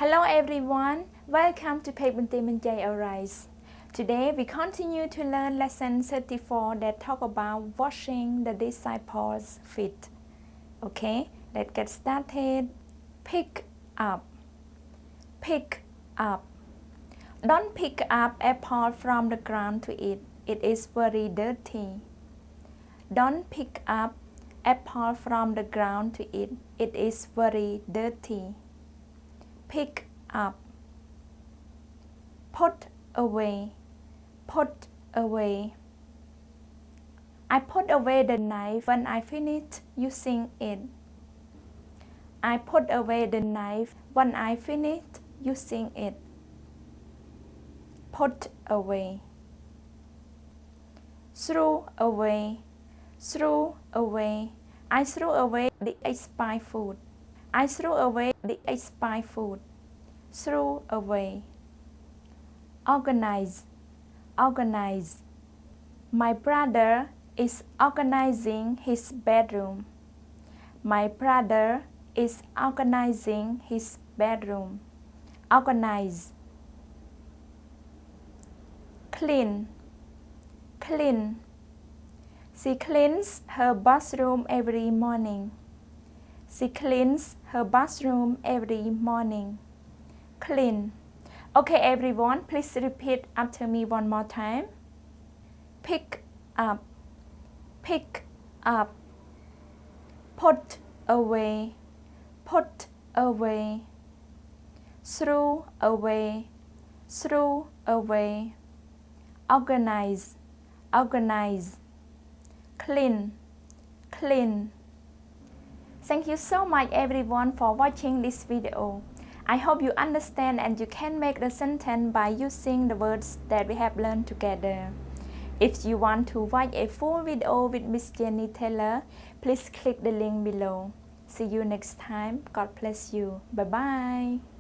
Hello everyone, welcome to Pegbentemenjay Arise. Today we continue to learn lesson 34 that talk about washing the disciples' feet. Okay, let's get started. Pick up. Pick up. Don't pick up apple from the ground to eat. It is very dirty. Don't pick up apple from the ground to eat. It is very dirty. Pick up. Put away. Put away. I put away the knife when I finished using it. I put away the knife when I finished using it. Put away. Threw away. Threw away. I threw away the expired food. I threw away the expired food. Threw away. Organize. Organize. My brother is organizing his bedroom. My brother is organizing his bedroom. Organize. Clean. Clean. She cleans her bathroom every morning. She cleans her bathroom every morning. Clean. Okay, everyone, please repeat after me one more time. Pick up. Pick up. Put away. Put away. Threw away. Threw away. Organize. Organize. Clean. Clean. Thank you so much everyone for watching this video. I hope you understand and you can make the sentence by using the words that we have learned together. If you want to watch a full video with Miss Jenny Taylor, please click the link below. See you next time. God bless you. Bye bye.